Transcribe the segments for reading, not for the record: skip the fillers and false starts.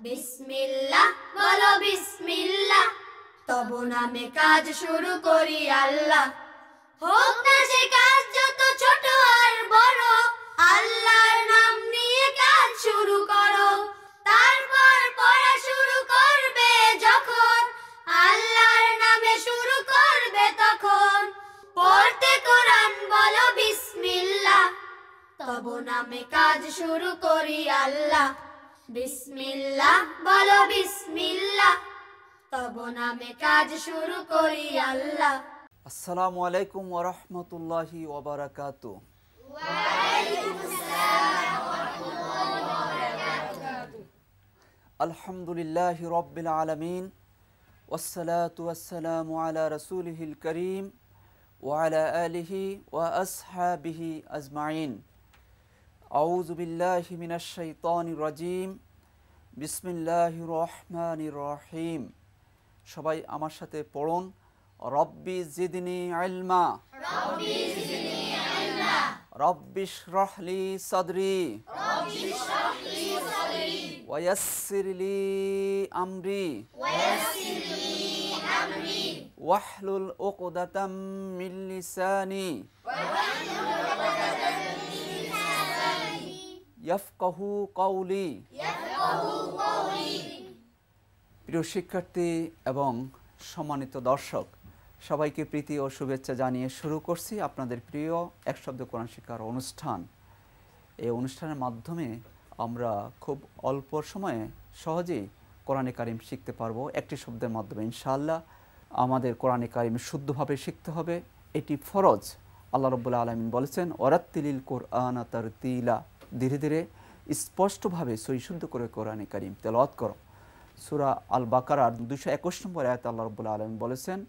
বিসমিল্লাহ বলো বিসমিল্লাহ, তব নামে কাজ শুরু করি আল্লাহ। হোক না সে কাজ যত ছোট আর বড়, আল্লাহর নাম নিয়ে কাজ শুরু করো। তারপর পড়া শুরু করবে যখন, আল্লাহর নামে শুরু করবে তখন। পড়তে কোরআন বলো বিসমিল্লাহ, তব নামে কাজ শুরু করি আল্লাহ। বিসমিল্লাহ বলো বিসমিল্লাহ, তব নামে কাজ শুরু করি আল্লাহ। আসসালামু আলাইকুম ওয়া রাহমাতুল্লাহি ওয়া বারাকাতুহু। ওয়া আলাইকুম আসসালাম ওয়া রাহমাতুল্লাহি ওয়া বারাকাতুহু। আলহামদুলিল্লাহি রাব্বিল আলামিন, ওয়াসসালাতু ওয়াসসালামু আলা রাসূলিহিল কারীম ওয়া আলা আলিহি ওয়া আসহাবিহি আজমাইন। আউযু বিল্লাহি মিনাশ শাইতানির রাজীম। বিসমিল্লাহির রহমানির রহিম। সবাই আমার সাথে পড়ুন, রব্বি জিদনি ইলমা, রব্বি জিদনি ইলমা, রব্বি ইশরাহ লি সাদরি, রব্বি ইশরাহ লি সাদরি, ওয়া ইয়াসসির লি আমরি, ওয়া ইয়াসসির লি আমরি, ওয়াহলুল উকদাতাম মিন লিসানি, ইয়াফকাহু কওলি। প্রিয় শিক্ষার্থী এবং সম্মানিত দর্শক, সবাইকে প্রীতি ও শুভেচ্ছা জানিয়ে শুরু করছি আপনাদের প্রিয় এক শব্দ কোরআন শিক্ষার অনুষ্ঠান। এই অনুষ্ঠানের মাধ্যমে আমরা খুব অল্প সময়ে সহজেই কোরআনে কারিম শিখতে পারবো একটি শব্দের মাধ্যমে ইনশাআল্লাহ। আমাদের কোরআনে কারিম শুদ্ধভাবে শিখতে হবে, এটি ফরজ। আল্লাহ রাব্বুল আলামিন বলেছেন, ওয়ারাত্তিলিল কুরআনা তারতিলা, ধীরে ধীরে স্পষ্টভাবে সহিশুদ্ধ করে কোরআনে কারিম তেলাওয়াত করো। সূরা আল বাকারার 221 নম্বর আয়াতে আল্লাহ রাব্বুল আলামিন বলেছেন,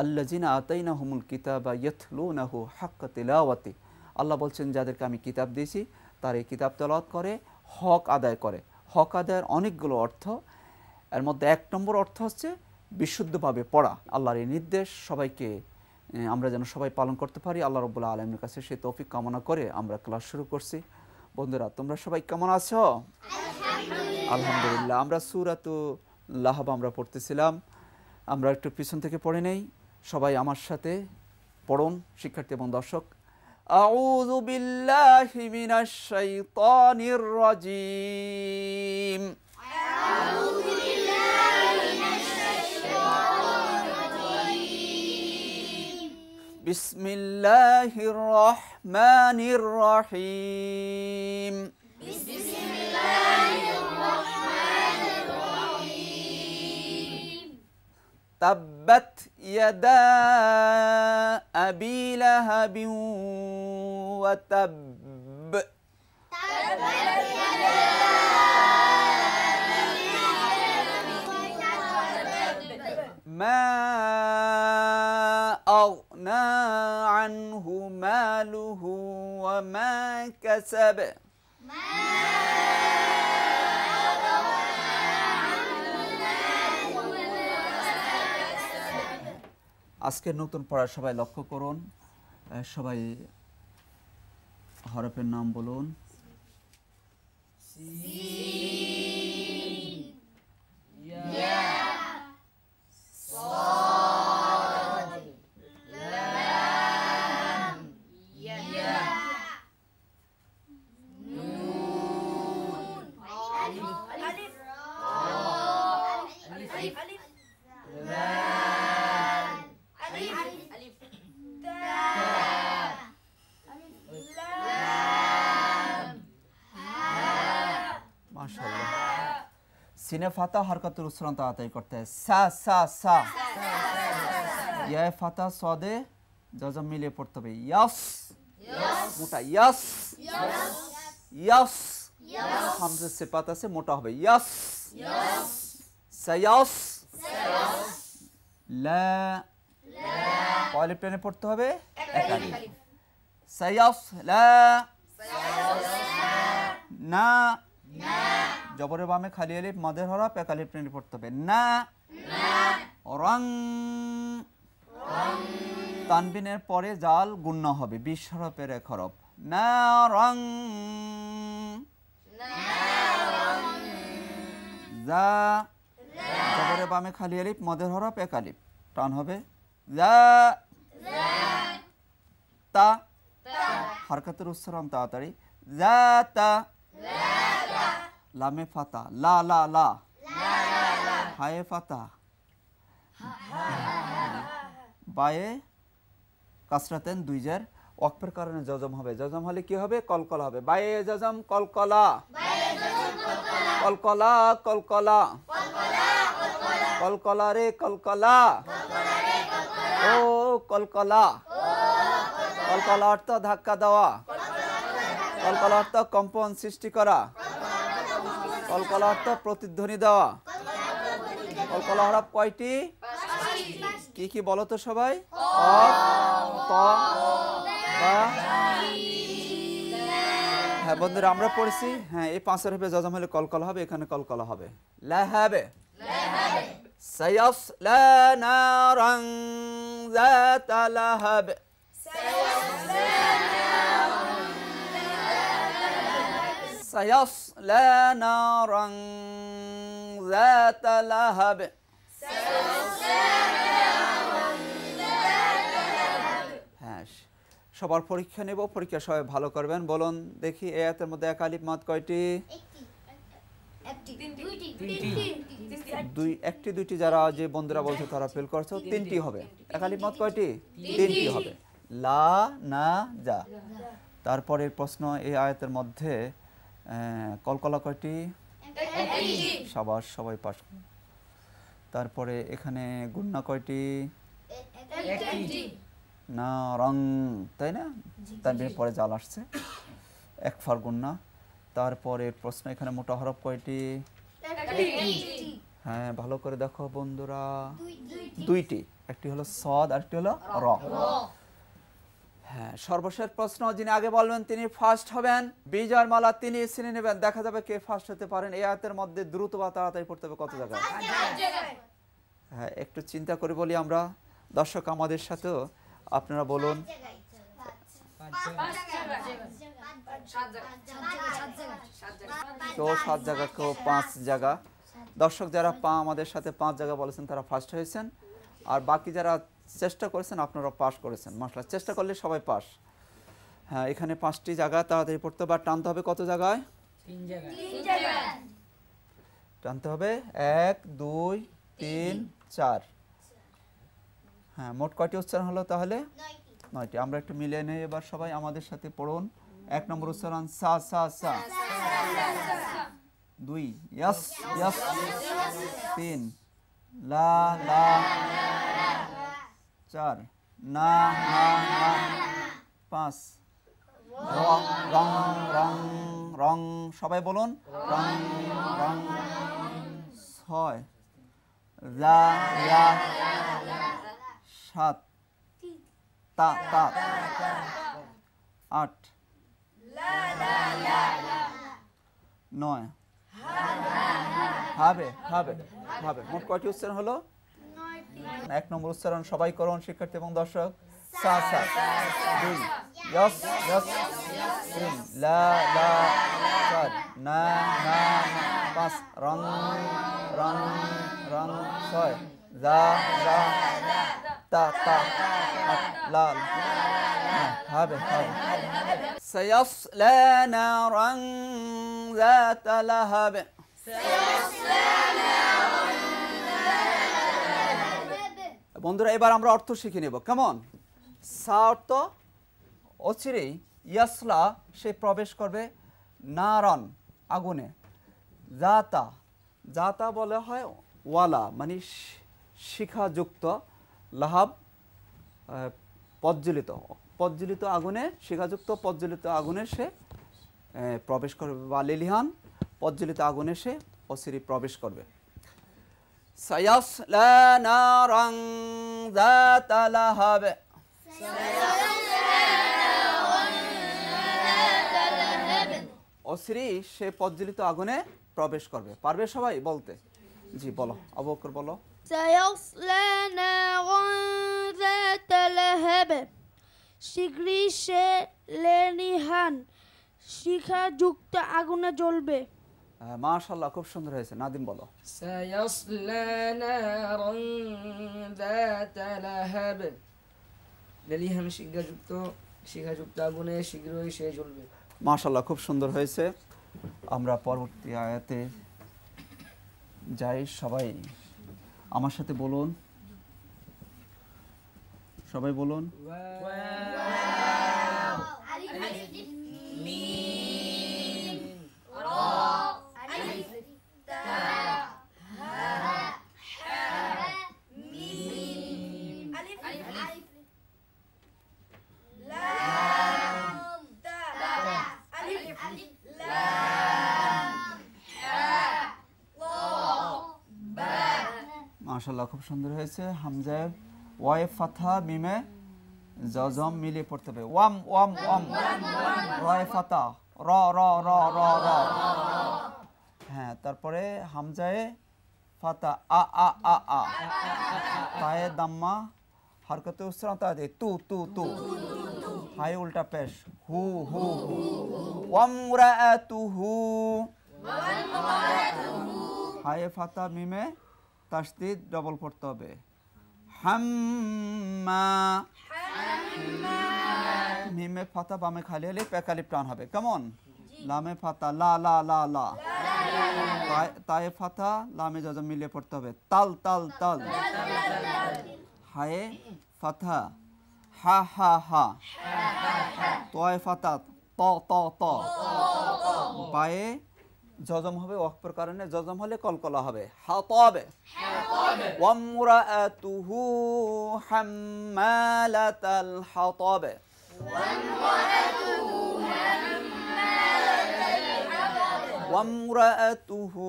আল্লাযিনা আতাইনাহুমুল কিতাবা ইয়াতলুনাহু হাক্কা তিলাওয়াতি। আল্লাহ বলছেন, যাদেরকে আমি কিতাব দিয়েছি তারা এই কিতাব তেলাওয়াত করে, হক আদায় করে। হক আদায়ের অনেকগুলো অর্থ, এর মধ্যে এক নম্বর অর্থ হচ্ছে বিশুদ্ধভাবে পড়া। আল্লাহর এই নির্দেশ সবাইকে আমরা যেন সবাই পালন করতে পারি, আল্লাহ রাব্বুল আলামিনের কাছে সেই তৌফিক কামনা করে আমরা ক্লাস শুরু করছি। বন্ধুরা, তোমরা সবাই কেমন আছো? আলহামদুলিল্লাহ। আমরা সূরাতুল লাহব আমরা পড়তেছিলাম, আমরা একটু পিছন থেকে পড়ে নেই। সবাই আমার সাথে পড়ুন শিক্ষার্থী এবং দর্শক। আউযু বিল্লাহি মিনাশ শাইতানির রাজীম। আউযু বিল্লাহি মিনাশ শাইতানির রাজীম। বিসমিল্লাহির রহমানির রহিম। বিসমিল্লাহির রহমানির রহিম। তাব্বাত ইয়াদা আবি লাহাবিন ওয়া তাব্ব। তাব্বাত ইয়াদা মা আগনা আনহু মালুহু ওয়া মা কাসাব। আজকের নতুন পড়া সবাই লক্ষ্য করুন, সবাই হরফের নাম বলুন। মাশাআল্লাহ। সিনে ফাতা হরকতুল উসরান তাড়াতাড়ি করতে হয়। সা সা সা। ইয়া ফাতা সদে জজম মিলিয়ে পড়তে হবে। ইয়াস, মোটা ইয়াস, ইয়াস। হামজা সে পাতা সে মোটা হবে। ইয়াস, সায়াস। লা, কয় টেনে পড়তে হবে? এক আলিফ। সায়াস লা। না, জবরের বামে খালি আলিফ, মাদের হরফ, এক আলিফ টেনে পড়তে হবে। না। রং, তানবিনের পরে জাল গুণ্য হবে, 20 হরফের এক হরফ। না রং। যা জবরে বামে খালি আলিফ মদের হরফ এক আলিফ টান হবে যা তা হারকাতের উচ্চারণ তাড়াতাড়ি যা তা লামে ফাতা লা লা লা হায়ে ফাতা বায়ে কাসরাতেন দুই জের ওয়াকফের কারণে জজম হবে জজম হলে কি হবে কলকলা হবে বায়ে জজম কলকলা কলকলা কলকলা কলকলা রে কলকলা ও কলকলা কলকলা অর্থ ধাক্কা দেওয়া কলকলা অর্থ কম্পন সৃষ্টি করা কলকলা অর্থ প্রতিধ্বনি দেওয়া কলকলা হরফ কয়টি কি কি বলো তো সবাই হ্যাঁ বন্ধুরা আমরা পড়েছি হ্যাঁ এই পাঁচের হবে জজম হলে কলকলা হবে এখানে কলকলা হবে লাহাবে সায়াসলা নারান যাতা লাহাব সায়াসলা নারান যাতা লাহাব হ্যাঁ সবার পরীক্ষা নেব পরীক্ষা সবাই ভালো করবেন বলুন দেখি এই আয়াতের মধ্যে এক আলিফ মাদ কয়টি একটি দুইটি যারা যে বন্ধুরা বলছো তারা ফেল করছো তিনটি হবে এক আলিফ মাদ কয়টি তিনটি হবে লা না যা তারপরের প্রশ্ন এই আয়াতের মধ্যে কলকলা কয়টি সবার সবাই পাস তারপরে এখানে গুন্না কয়টি না রং তাই না তার পরে জাল আসছে এক ফার গুন্না তারপরে প্রশ্ন এখানে মোটা হরফ কয়টি হ্যাঁ ভালো করে দেখো বন্ধুরা দুইটি একটি হলো সদ আর একটি হলো র হ্যাঁ সর্বশেষ প্রশ্ন যিনি আগে বলবেন তিনি ফার্স্ট হবেন বিজয়ের মালা তিনি ছিনে নেবেন দেখা যাবে কে ফার্স্ট হতে পারেন এই আয়াতের মধ্যে দ্রুত বা তাড়াতাড়ি পড়তে হবে কত জায়গায় হ্যাঁ একটু চিন্তা করে বলি আমরা দর্শক আমাদের সাথেও আপনারা বলুন কেউ 7 জায়গা কেউ 5 জায়গা দর্শক যারা আমাদের সাথে 5 জায়গা বলেছেন তারা ফার্স্ট হয়েছেন আর বাকি যারা চেষ্টা করেছেন আপনারা পাস করেছেন মাশাআল্লাহ চেষ্টা করলে সবাই পাস হ্যাঁ এখানে 5টি জায়গা তাড়াতাড়ি পড়তে হবে টানতে হবে কত জায়গায় 3 জায়গায় টানতে হবে 1 2 3 4 হ্যাঁ মোট কয়টি উচ্চারণ হলো তাহলে 9টি আমরা একটু মিলিয়ে নেই এবার সবাই আমাদের সাথে পড়ুন 1 নম্বর উচ্চারণ সা সা সা 2 ইয়াস ইয়াস 3 লা লা 4 না না না 5 রং রং রং রং সবাই বলুন রং রং 6 রা রা 7 তা তা 8 9 হবে হবে হবে মোট কয়টি উচ্চারণ হলো 1 নম্বর উচ্চারণ সবাই করুন শিক্ষার্থী এবং দর্শক সা সা 2 ইয়াস ইয়াস 3 লা লা 4 না না 5 রং রং রং 6 যা যা তা তা 8 লাল হবে হবে سيصلى نارا ذات لهب বন্ধুরা এবার আমরা অর্থ শিখে নেব কেমন সা অর্থ অচিরেই ইয়াসলা সে প্রবেশ করবে নারান আগুনে জাতা জাতা বলা হয় ওয়ালা মানে শিখাযুক্ত লাহাব প্রজ্বলিত প্রজ্বলিত আগুনে শিখাযুক্ত প্রজ্বলিত আগুনে সে প্রবেশ করবে বা লিলিহান প্রজ্বলিত আগুনে সে অচিরেই প্রবেশ করবে সায়াসলা নারান যাতা লাহাব অচিরেই সে প্রজ্বলিত আগুনে প্রবেশ করবে পারবে সবাই বলতে জি বলো আবু বকর বলো سيصلى نارا ذات لهب শীঘ্রই সে লেলিহান শিখাযুক্ত আগুনে জ্বলবে মাশাআল্লাহ, খুব সুন্দর হয়েছে। নাদিম বলো। سيصلى نارا ذات لهب লেলিহান শিখাযুক্ত আগুনে শীঘ্রই সে জ্বলবে। মাশাআল্লাহ, খুব সুন্দর হয়েছে। আমরা পরবর্তী আয়াতে যাই। সবাই আমার সাথে বলুন, সবাই বলুন। মাশাআল্লাহ, খুব সুন্দর হয়েছে। হামজা ওয়ায়ে ফাথা মিমে জজম মিলিয়ে পড়তে হবে। ওয়াম ওয়াম ওয়াম, রয়ে ফাতা র র র র র। হ্যাঁ, তারপরে হামজায়ে ফাতা আ আ আ আ, তায়ে দাম্মা হরকতে উসরা তা দে তু তু তু, হায় উল্টা পেশ হু হু হু। ওয়ামরাআতুহু, হায়ে ফাতা মিমে তাসদিদ ডবল পড়তে হবে। হাম্মা, মিমে ফাতা বামে খালি হলে পেকালিপ টান হবে। কেমন? লামে ফাতা লা লা লা লা, তায়ে ফাতা লামে জজম মিলিয়ে পড়তে হবে। তাল তাল তাল, হায়ে ফাতা হা হা হা, তয়ে ফাতা ত ত ত, বায়ে জজম হবে ওয়াকফের কারণে, জজম হলে কলকলা হবে। হাতাবে। ওয়ামরাআতুহু হাম্মালাতাল হাতাবে, ওয়ামরাআতুহু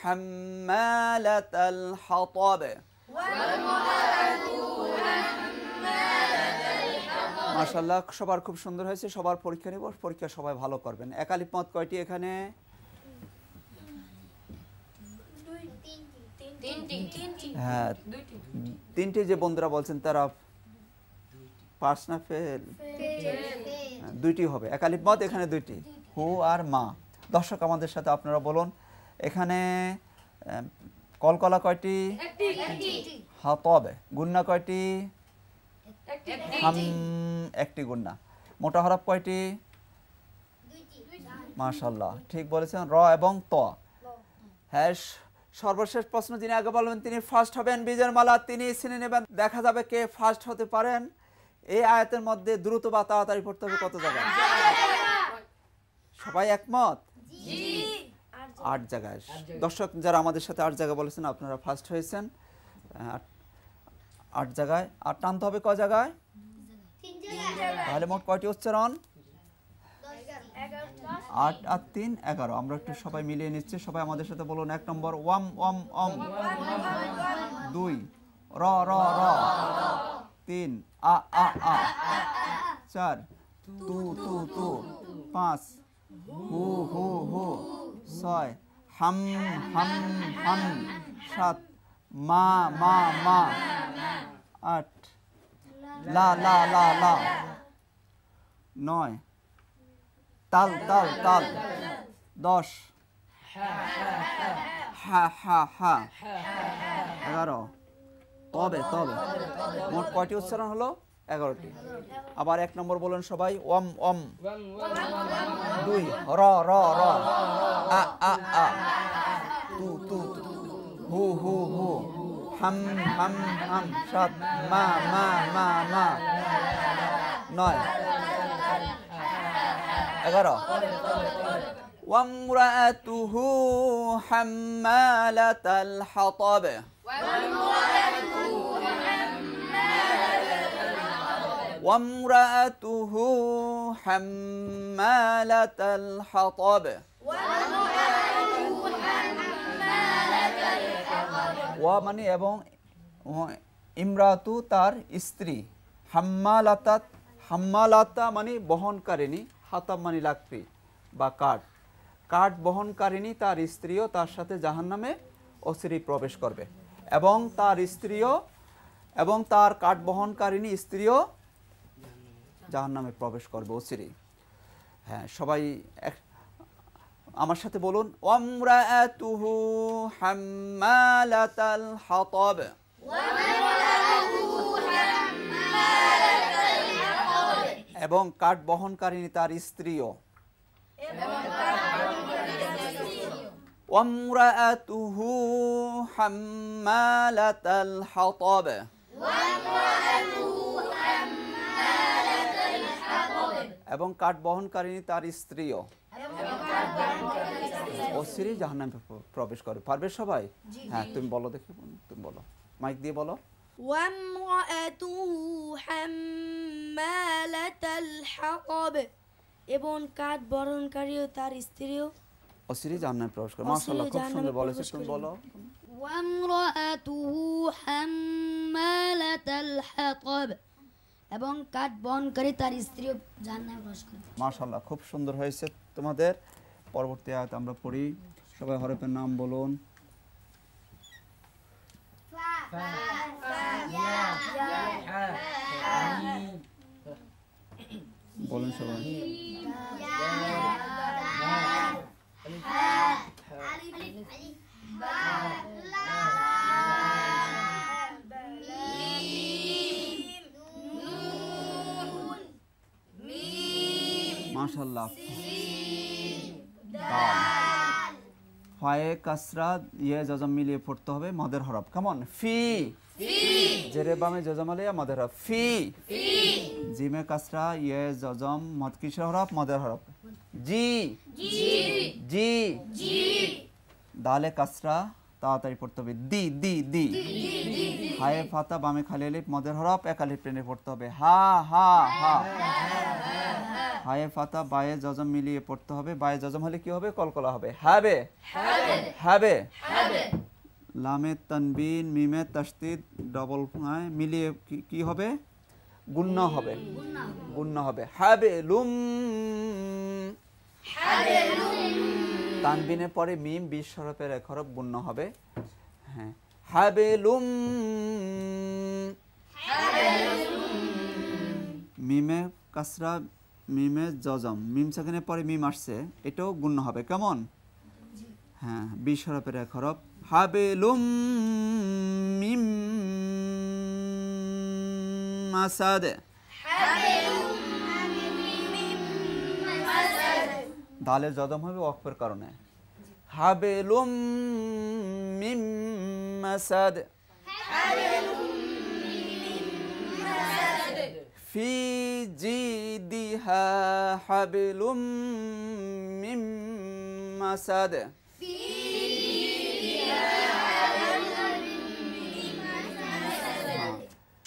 হাম্মালাতাল হাতাবে। মাশাআল্লাহ, সবার খুব সুন্দর হয়েছে। সবার পরীক্ষা নিব, পরীক্ষা সবাই ভালো করবেন। একালিপ মত কয়টি এখানে? হ্যাঁ, তিনটি যে বন্ধুরা বলছেন তারা পাস না ফেল? দুইটি হবে। একালিপ মত এখানে দুইটি, হু আর মা। দর্শক আমাদের সাথে আপনারা বলুন, এখানে কলকলা কয়টি? হাতাবে। গুন্না কয়টি? হাম, একটি গুন্না। মোটা হরফ কয়টি? মাশাআল্লাহ, ঠিক বলেছেন, র এবং ত। হ্যাঁ, সর্বশেষ প্রশ্ন যিনি আগে বলবেন তিনি ফার্স্ট হবেন। বিজয়ের মালা তিনি ছিনে নেবেন। দেখা যাবে কে ফার্স্ট হতে পারেন। এই আয়াতের মধ্যে দ্রুত বা তাড়াতাড়ি পড়তে হবে কত জায়গায়? সবাই একমত? 8 জায়গায়। দর্শক যারা আমাদের সাথে 8 জায়গা বলেছেন আপনারা ফার্স্ট হয়েছেন। 8 জায়গায়। আর টানতে হবে কয় জায়গায়? তাহলে মোট কয়টি উচ্চারণ? 8 আর 3 11। আমরা একটু সবাই মিলিয়ে নিচ্ছি। সবাই আমাদের সাথে বলুন। 1 নম্বর ওয়াম ওয়াম ওম, 2 র র র, 3 আ আ আ, 4 তু তু তু, 5 হু হু হু, 6 হাম হাম হাম, 7 মা মা মা, 8 লা লা লা লা, 9 তাল তাল তাল, 10 হা হা হা, 11 তবে তবে। মোট কয়টি উচ্চারণ হলো? 11টি। আবার 1 নম্বর বলেন সবাই। ওম ওম, 2 র র র, আ আ আ, তু তু তু, হু হু হু, হাম হাম হাম, 7 মা মা মা মা, 9 11 ওয়ামরাআতুহু হাম্মালাতাল হাতাব, ওয়ামরাআতুহু হাম্মালাতাল হাতাব। ওয়া মানে এবং, ইমরাতু তার স্ত্রী, হাম্মালাতাত, হাম্মালাতা মানে বহনকারিণী, হাতাব মানে লাকড়ি বা কাঠ, কাঠ বহনকারিণী তার স্ত্রীও তার সাথে জাহান্নামে অচিরেই প্রবেশ করবে। এবং তার স্ত্রীও, এবং তার কাঠ বহনকারিণী স্ত্রীও জাহান্নামে প্রবেশ করবে অচিরেই। হ্যাঁ, সবাই আমার সাথে বলুন ওয়ামরাআতুহু হাম্মালাতাল হাতাব। এবং কাঠ বহনকারিণী তার স্ত্রীও। ওয়ামরাআতুহু হাম্মালাতাল হাতাব। এবং কাঠ বহনকারিণী তার স্ত্রীও অচিরেই জাহান্নামে প্রবেশ করে। পারবে সবাই? হ্যাঁ, তুমি বলো দেখি, তুমি বলো, মাইক দিয়ে বলো। وامرأته حمالة الحطب এবং কাঠ বহনকারী ও তার স্ত্রীও অচিরেই জাহান্নামে প্রবেশ করে। মাশাআল্লাহ, খুব সুন্দর বলেছো, তুমি বলো। وامرأته حمالة الحطب এবং কাঠ বহনকারী তার স্ত্রীও জাহান্নামে প্রবেশ করে। মাশাআল্লাহ, খুব সুন্দর হয়েছে তোমাদের। পরবর্তী আয়াত আমরা পড়ি, সবাই হরফের নাম বলুন। বলুন সবাই। মাশাআল্লাহ, ফায়ে কাসরা ইয়ে জজম মিলিয়ে পড়তে হবে, মদের হরফ। কেমন? ফি, জেরে বামে জজম আলিয়া মদের হরফ ফি। জিমে কাসরা ইয়ে জজম মদ কিসের হরফ? মদের হরফ। জি জি। দালে কাসরা তাড়াতাড়ি পড়তে হবে, দি দি দি। হায়ে ফাতা বামে খালি আলিফ মদের হরফ, এক আলিফ টেনে পড়তে হবে, হা হা হা। হায়ে ফাতা বায়ে জজম মিলিয়ে পড়তে হবে, বায়ে জজম হলে কি হবে? কলকলা হবে, হবে হবে। লামে তানবিন মিমে তাসদিদ ডবল মিলিয়ে কি হবে? গুন্না হবে, গুন্না হবে, হবে লুম। তানবিনের পরে মিম 20 হরফের এক হরফ গুন্না হবে। হ্যাঁ, হবে লুম। মিমে কাসরা মিমে জজম, মিম সেখানে পরে মিম আসছে, এটাও গুণ্য হবে। কেমন? হ্যাঁ, 20 হরফের এক হরফ, হাবেলুম মিম মাসাদ। দালের জজম হবে ওয়াকফের কারণে, হাবেলুম মিম মাসাদ। ফি জিদিহা হাবলুম মিন মাসাদ।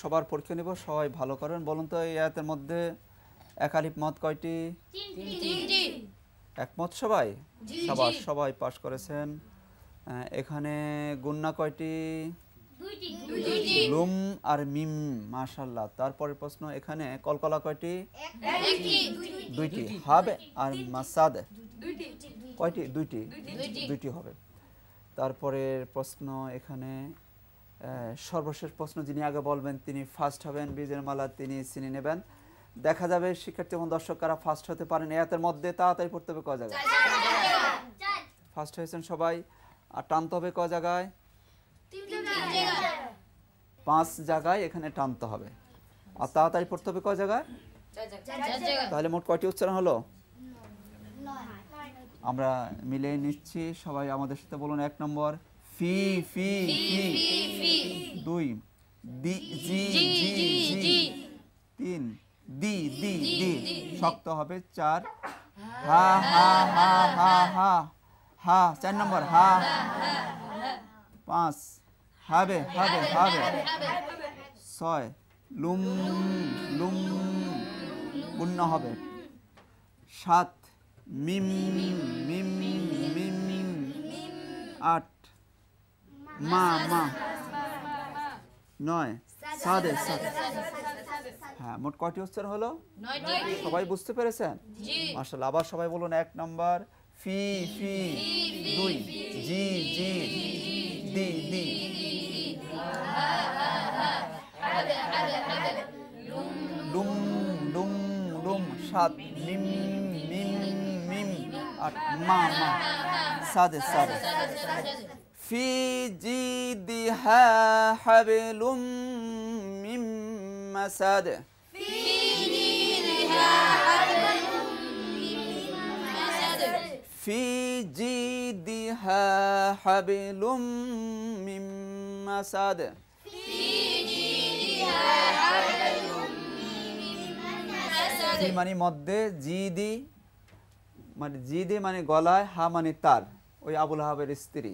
সবার পরীক্ষা নেব, সবাই ভালো করেন। বলুন তো এই আয়াতের মধ্যে একালিফ মত কয়টি? তিনটি। একমত সবাই? সবাই পাস করেছেন। এখানে গুন্না কয়টি? দুইটি। লুম আর মিম, মাশাআল্লাহ। তারপরের প্রশ্ন, এখানে কলকলা কয়টি? দুইটি। হবে আর মাসাদ কয়টি? দুইটি হবে। তারপরের প্রশ্ন, এখানে সর্বশেষ প্রশ্ন, যিনি আগে বলবেন তিনি ফার্স্ট হবেন, বীজের মালা তিনি চিনি নেবেন। দেখা যাবে শিক্ষার্থী এবং দর্শক কারা ফার্স্ট হতে পারেন। এর মধ্যে তাড়াতাড়ি পড়তে হবে কয় জায়গায়? ফার্স্ট হয়েছেন সবাই। আর টানতে হবে কয় জায়গায়? 5 জায়গায় এখানে টানতে হবে। আর তাড়াতাড়ি পড়তে হবে কয় জায়গায়? 4 জায়গায়। তাহলে মোট কয়টি উচ্চারণ হলো? আমরা মিলে নিচ্ছি, সবাই আমাদের সাথে বলুন। 1 নম্বর ফি ফি ফি। 2 দি জি জি জি। 3 দি দি দি, শক্ত হবে। 4 হা হা হা হা হা হা। 4 নম্বর হা। 5 হবে হবে হবে। 6 লুম লুম, গুণ্য হবে। 7 মিম মিম মিম। 8 মা মা। 9 সাদে সাদে। হ্যাঁ, মোট কয়টি উচ্চারণ হলো? 9টি। সবাই বুঝতে পেরেছেন? মাশাআল্লাহ। আবার সবাই বলুন। 1 নম্বর ফি ফি। 2 জি জি দি দি। লুম লুম লুম। 7 মিম মিম মিম। আর মা মা সাদে সাদে ফি জিদিহা হাবলুম মিন মাসাদ في جيدها حبل من مسد ফি মানে মধ্যে জিদি মানে জিদে মানে গলায়, হা মানে তার, ওই আবুল আহাবের স্ত্রী।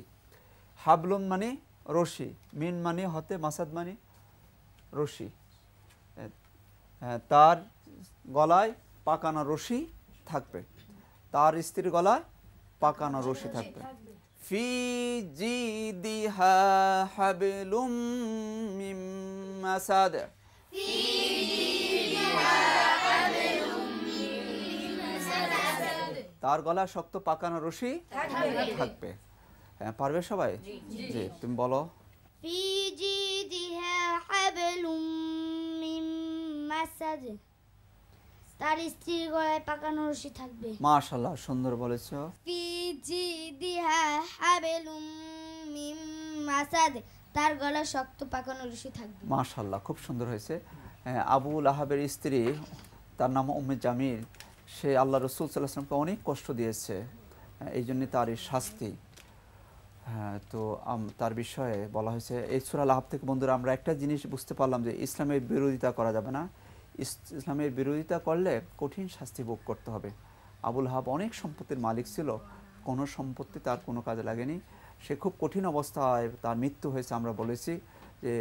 হাবলুম মানে রশি, মিন মানে হতে, মাসাদ মানে রশি। তার গলায় পাকানো রশি থাকবে, তার স্ত্রীর গলায় পাকানো রশি থাকবে। ফি জিদিহা হাবলুম মিন মাসাদ তার গলায় শক্ত পাকানো রশি থাকবে। হ্যাঁ, পারবে সবাই? জি, তুমি বলো। في جيدها حبل من مسد তার স্ত্রীর গলায় পাকানো রশি থাকবে। মাশাআল্লাহ, সুন্দর বলেছো। في جيدها حبل من مسد তার গলায় শক্ত পাকানো রশি থাকবে। মাশাআল্লাহ, খুব সুন্দর হয়েছে। আবুল আহাবের স্ত্রী, তার নাম উম্মে জামিল, সে আল্লাহ রসুল সাল্লাল্লাহু আলাইহি ওয়াসাল্লামকে অনেক কষ্ট দিয়েছে, এই জন্য তার এই শাস্তি। হ্যাঁ, তো তার বিষয়ে বলা হয়েছে এই সূরা আল-আহব থেকে। বন্ধুরা, আমরা একটা জিনিস বুঝতে পারলাম যে ইসলামের বিরোধিতা করা যাবে না। ইসলামের বিরোধিতা করলে কঠিন শাস্তি ভোগ করতে হবে। আবুল আহাব অনেক সম্পত্তির মালিক ছিল, কোনো সম্পত্তি তার কোনো কাজে লাগেনি। সে খুব কঠিন অবস্থায় তার মৃত্যু হয়েছে। আমরা বলেছি যে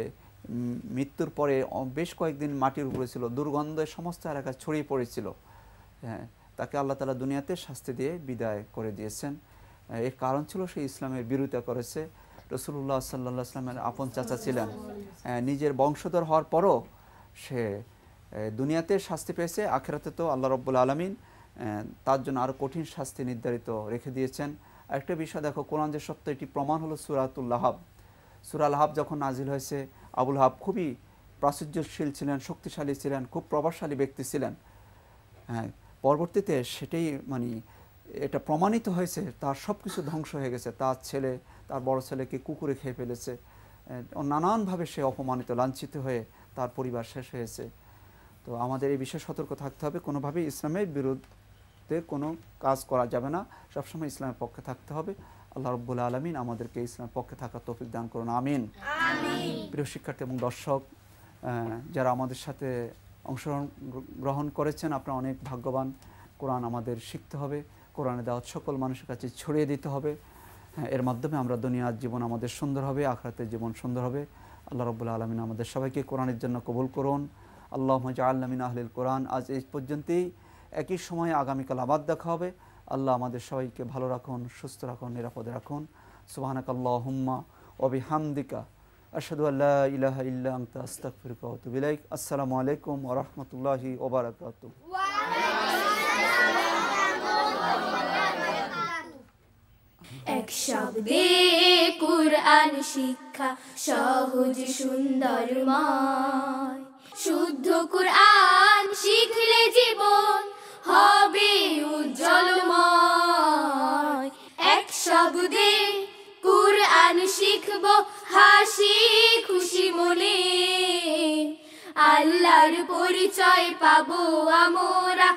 মৃত্যুর পরে বেশ কয়েকদিন মাটির উপরে ছিল, দুর্গন্ধে সমস্ত এলাকায় ছড়িয়ে পড়েছিল। হ্যাঁ, তাকে আল্লাহ তাআলা দুনিয়াতে শাস্তি দিয়ে বিদায় করে দিয়েছেন। এর কারণ ছিল সে ইসলামের বিরোধিতা করেছে। রাসূলুল্লাহ সাল্লাল্লাহু আলাইহি ওয়াসাল্লামের আপন চাচা ছিলেন, নিজের বংশধর হওয়ার পরও সে দুনিয়াতে শাস্তি পেয়েছে। আখিরাতে তো আল্লাহ রাব্বুল আলামিন তার জন্য আরও কঠিন শাস্তি নির্ধারিত রেখে দিয়েছেন। আরেকটা বিষয় দেখো, কোরআন যে সত্য, এটি প্রমাণ হলো সূরাতুল আহব। সূরা আল-আহব যখন নাজিল হয়েছে, আবুল আহাব খুবই প্রাচুর্যশীল ছিলেন, শক্তিশালী ছিলেন, খুব প্রভাবশালী ব্যক্তি ছিলেন। হ্যাঁ, পরবর্তীতে সেটাই মানে এটা প্রমাণিত হয়েছে, তার সব কিছু ধ্বংস হয়ে গেছে। তার ছেলে, তার বড় ছেলেকে কুকুরে খেয়ে ফেলেছে, নানানভাবে সে অপমানিত, লাঞ্ছিত হয়ে তার পরিবার শেষ হয়েছে। তো আমাদের এই বিষয়ে সতর্ক থাকতে হবে, কোনোভাবেই ইসলামের বিরুদ্ধে কোনো কাজ করা যাবে না, সবসময় ইসলামের পক্ষে থাকতে হবে। আল্লাহ রাব্বুল আলামিন আমাদেরকে ইসলামের পক্ষে থাকার তৌফিক দান করুন, আমিন। প্রিয় শিক্ষার্থী এবং দর্শক, যারা আমাদের সাথে অংশগ্রহণ করেছেন, আপনারা অনেক ভাগ্যবান। কোরআন আমাদের শিখতে হবে, কোরআনে দাওয়াত সকল মানুষের কাছে ছড়িয়ে দিতে হবে। এর মাধ্যমে আমরা দুনিয়ার জীবন আমাদের সুন্দর হবে, আখিরাতের জীবন সুন্দর হবে। আল্লাহ রাব্বুল আলামিন আমাদের সবাইকে কোরআনের জন্য কবুল করুন। আল্লাহুম্মা জাআলনা মিন আহলিল কোরআন। আজ এই পর্যন্তই, একই সময়ে আগামীকাল আবার দেখা হবে। আল্লাহ আমাদের সবাইকে ভালো রাখুন, সুস্থ রাখুন, নিরাপদে রাখুন। সুবহানাকাল্লাহুম্মা ওয়া বিহামদিকা আশহাদু আল্লা ইলাহা ইল্লা আনতা আস্তাগফিরুকা ওয়া আতুবু ইলাইক। আসসালামু আলাইকুম ওয়া রাহমাতুল্লাহি ওয়া বারাকাতুহু। এক শব্দে কুরআন শিক্ষা সহজ সুন্দরময়, শুদ্ধ কুরআন শিখলে জীবন হবে উজ্জ্বলময়। এক শব্দে কুরআন শিখব হাসি খুশি মনে, আল্লাহর পরিচয় পাবো আমরা